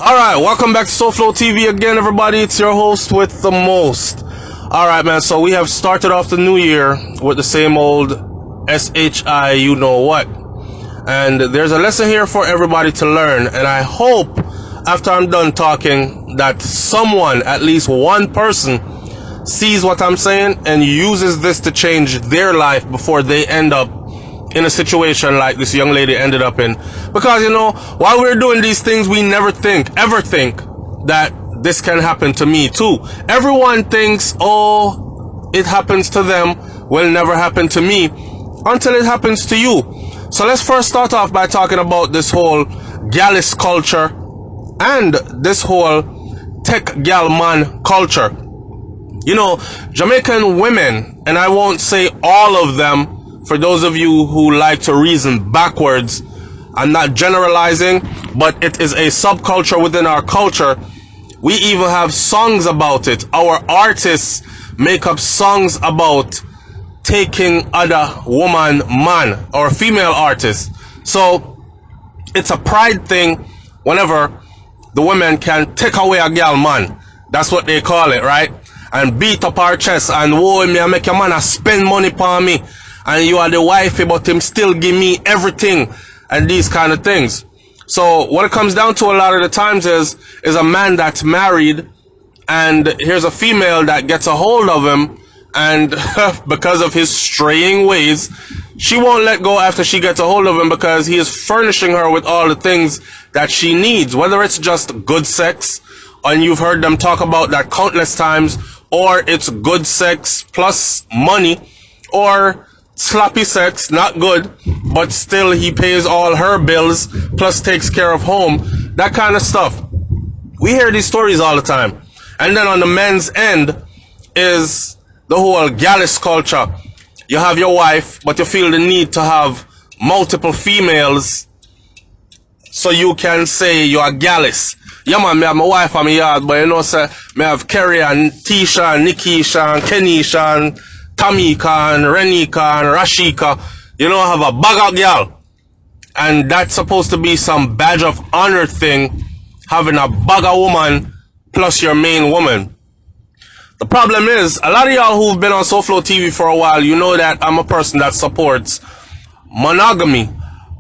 Alright, welcome back to SouFLoTV again, everybody. It's your host with the most. Alright, man, so we have started off the new year with the same old SHI, you know what. And there's a lesson here for everybody to learn. And I hope, after I'm done talking, that someone, at least one person, sees what I'm saying and uses this to change their life before they end up in a situation like this young lady ended up in. Because, you know, while we're doing these things, we never ever think that this can happen to me too. Everyone thinks, oh, it happens to them, will never happen to me, until it happens to you. So let's first start off by talking about this whole gyallis culture and this whole tech gal man culture. You know, Jamaican women, and I won't say all of them, for those of you who like to reason backwards, I'm not generalizing, but it is a subculture within our culture. We even have songs about it. Our artists make up songs about taking other woman, man, or female artists. So it's a pride thing whenever the women can take away a girl man. That's what they call it, right? And beat up our chest and, whoa, me, I make your man spend money for me. And you are the wifey, but him still give me everything, and these kind of things. So what it comes down to a lot of the times is a man that's married, and here's a female that gets a hold of him, and because of his straying ways, she won't let go after she gets a hold of him, because he is furnishing her with all the things that she needs, whether it's just good sex, and you've heard them talk about that countless times, or it's good sex plus money, or sloppy sex, not good, but still he pays all her bills, plus takes care of home, that kind of stuff. We hear these stories all the time. And then on the men's end is the whole gyallis culture. You have your wife, but you feel the need to have multiple females so you can say you're a gyallis. Yeah, man, me have my wife on my yard, but you know, say, me have Kerry and Tisha and Nikisha and Kenisha and Tamika and Renika and Rashika. You know, have a bag of girl. And that's supposed to be some badge of honor thing, having a bag of woman plus your main woman. The problem is, a lot of y'all who've been on SouFLoTV for a while, you know that I'm a person that supports monogamy,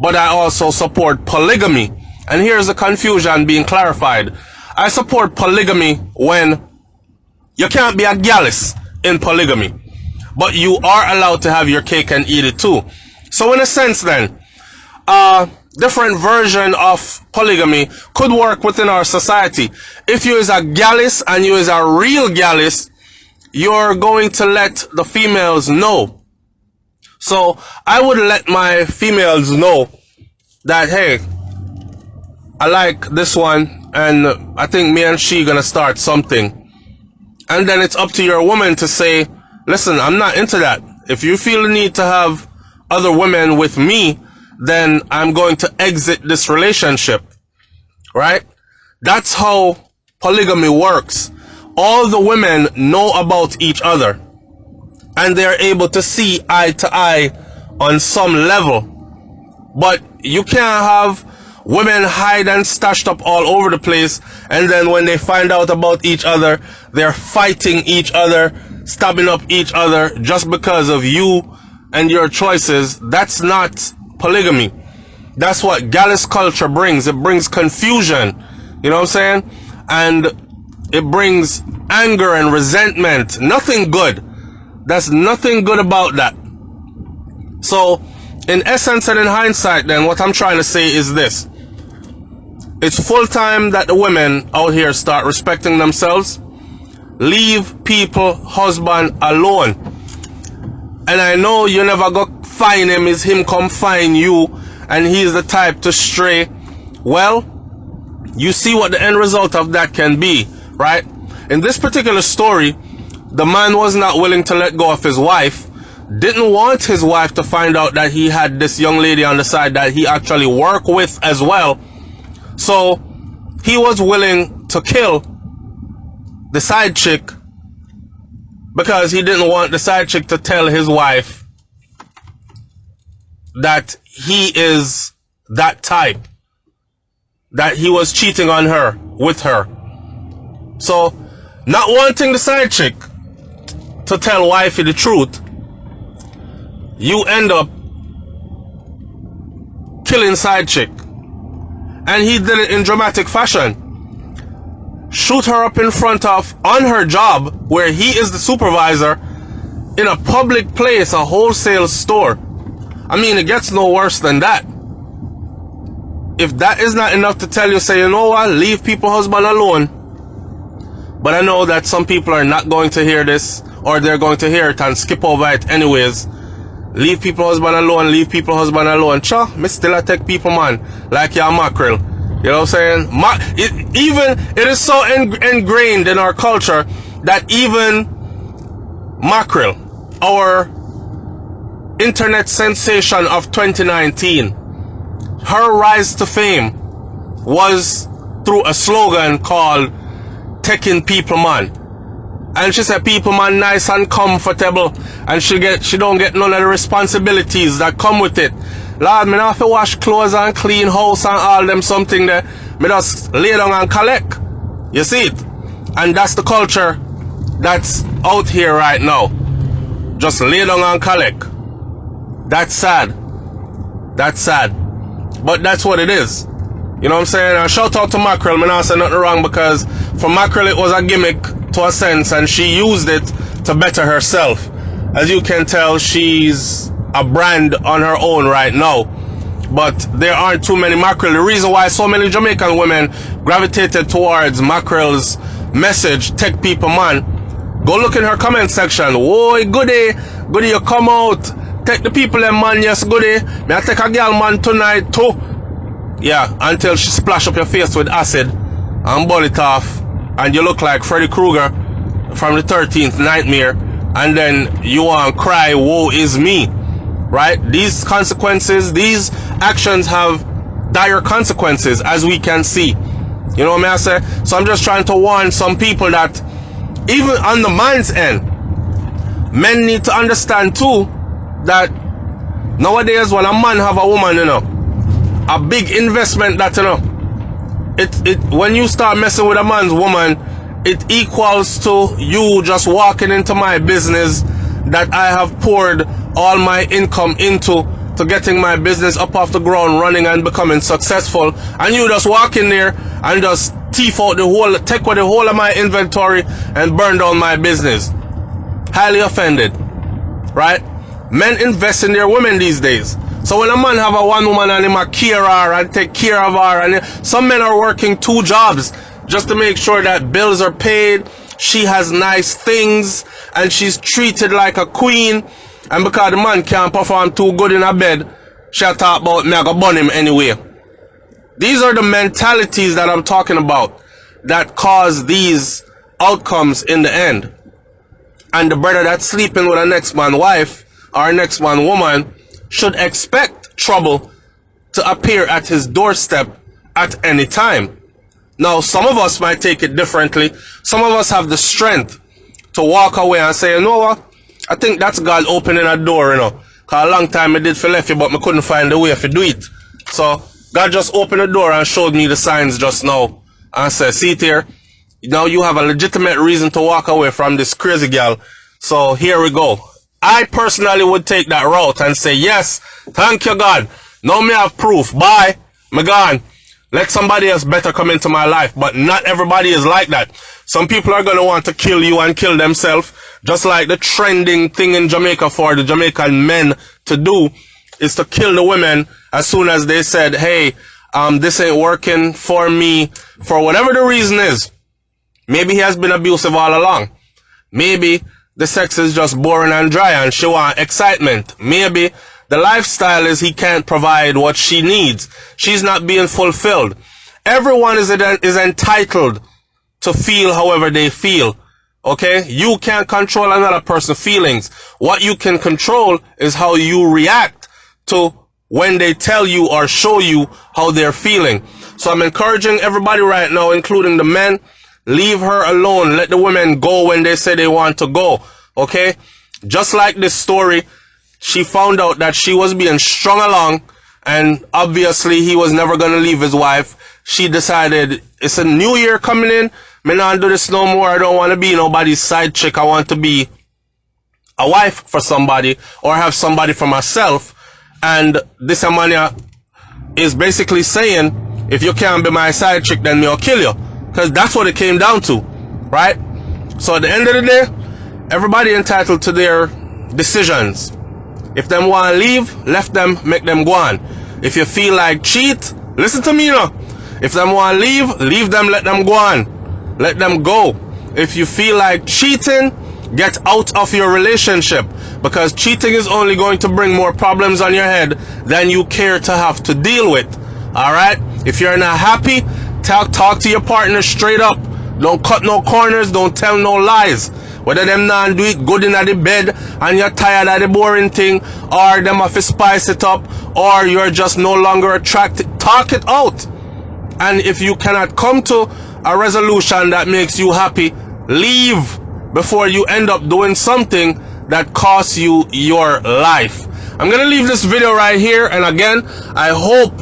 but I also support polygamy. And here's the confusion being clarified. I support polygamy when you can't be a gyallis in polygamy, but you are allowed to have your cake and eat it too. So in a sense then, a different version of polygamy could work within our society. If you is a gyallis and you is a real gyallis, you're going to let the females know. So I would let my females know that, hey, I like this one and I think me and she gonna start something. And then it's up to your woman to say, listen, I'm not into that. If you feel the need to have other women with me, then I'm going to exit this relationship. Right? That's how polygamy works. All the women know about each other, and they're able to see eye to eye on some level. But you can't have women hide and stashed up all over the place, and then when they find out about each other, they're fighting each other, stabbing up each other just because of you and your choices. That's not polygamy. That's what gyallis culture brings. It brings confusion, you know what I'm saying? And it brings anger and resentment. Nothing good. There's nothing good about that. So in essence and in hindsight then, what I'm trying to say is this: it's full time that the women out here start respecting themselves. Leave people, husband alone. And I know you never go find him, is him come find you, and he's the type to stray. Well, you see what the end result of that can be, right? In this particular story, the man was not willing to let go of his wife, didn't want his wife to find out that he had this young lady on the side that he actually worked with as well. So he was willing to kill the side chick because he didn't want the side chick to tell his wife that he is that type. that he was cheating on her with her. So, not wanting the side chick to tell wifey the truth, you end up killing side chick. And he did it in dramatic fashion. Shoot her up in front of, on her job, where he is the supervisor, in a public place, a wholesale store. I mean, it gets no worse than that. If that is not enough to tell you, say, you know what, leave people's husband alone. But I know that some people are not going to hear this, or they're going to hear it and skip over it anyways. Leave people's husband alone, leave people's husband alone. Cha, me still a take people, man, like your mackerel. You know what I'm saying? It is so ingrained in our culture that even mackerel, our internet sensation of 2019, her rise to fame was through a slogan called "Taking People Man." And she said people man nice and comfortable, and she don't get none of the responsibilities that come with it. Lord, me not have to wash clothes and clean house and all them something there. Me just lay down and collect. You see it? And that's the culture that's out here right now. Just lay down and collect. That's sad. That's sad. But that's what it is. You know what I'm saying? And shout out to Mackerel. Me not say nothing wrong, because for Mackerel it was a gimmick to a sense, and she used it to better herself. As you can tell, she's a brand on her own right now. But there aren't too many Mackerel. The reason why so many Jamaican women gravitated towards Mackerel's message, "Take people man," go look in her comment section. Whoa, goody, goody, you come out. Take the people them man, yes, goody. May I take a girl man tonight too? Yeah, until she splash up your face with acid and burn it off, and you look like Freddy Krueger from the 13th Nightmare, and then you want to cry, woe is me. Right? These consequences, these actions have dire consequences, as we can see. You know what I say? So I'm just trying to warn some people that even on the man's end, men need to understand too that nowadays when a man have a woman, you know, a big investment that, you know, when you start messing with a man's woman, it equals to you just walking into my business that I have poured all my income into to getting my business up off the ground, running and becoming successful, and you just walk in there and just take out the whole of my inventory and burn down my business. Highly offended, right? Men invest in their women these days. So when a man have a one woman and him a care her and take care of her, and some men are working 2 jobs just to make sure that bills are paid, she has nice things, and she's treated like a queen. And because the man can't perform too good in a bed, she'll talk about me, I go burn him anyway. These are the mentalities that I'm talking about that cause these outcomes in the end. And the brother that's sleeping with a next man's wife or a next man's woman should expect trouble to appear at his doorstep at any time. Now, some of us might take it differently. Some of us have the strength to walk away and say, you know what? I think that's God opening a door, you know. Because a long time I did for left you, but I couldn't find a way to do it. So, God just opened the door and showed me the signs just now. And said, see it here? Now you have a legitimate reason to walk away from this crazy girl. So, here we go. I personally would take that route and say, yes, thank you, God. Now me have proof. Bye. Me gone. Let somebody else better come into my life. But not everybody is like that. Some people are going to want to kill you and kill themselves. Just like the trending thing in Jamaica for the Jamaican men to do is to kill the women as soon as they said, hey, this ain't working for me, for whatever the reason is. Maybe he has been abusive all along. Maybe the sex is just boring and dry and she wants excitement. Maybe the lifestyle is he can't provide what she needs. She's not being fulfilled. Everyone is entitled to feel however they feel. Okay? You can't control another person's feelings. What you can control is how you react to when they tell you or show you how they're feeling. So I'm encouraging everybody right now, including the men, leave her alone. Let the women go when they say they want to go. Okay? Just like this story, she found out that she was being strung along, and obviously he was never going to leave his wife. she decided it's a new year coming in. Me not do this no more. I don't want to be nobody's side chick. I want to be a wife for somebody or have somebody for myself. And this Amania is basically saying, if you can't be my side chick, then I'll kill you. Because that's what it came down to, right? So at the end of the day, everybody entitled to their decisions. If them want to leave, left them, make them go on. If you feel like cheat, listen to me now. If them want to leave them, let them go on. Let them go. If you feel like cheating, get out of your relationship, because cheating is only going to bring more problems on your head than you care to have to deal with. Alright? If you're not happy, talk to your partner straight up. Don't cut no corners, don't tell no lies. Whether them not do it good in the bed and you're tired of the boring thing, or them have to spice it up, or you're just no longer attracted, talk it out. And if you cannot come to a resolution that makes you happy, leave before you end up doing something that costs you your life. I'm gonna leave this video right here, and again, I hope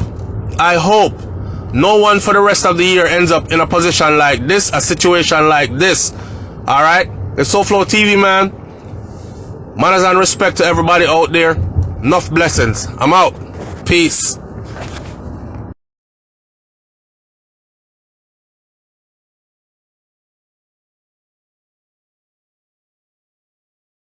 no one for the rest of the year ends up in a position like this, a situation like this. Alright? It's SouFLoTV, man. Manners and respect to everybody out there. Enough blessings. I'm out. Peace.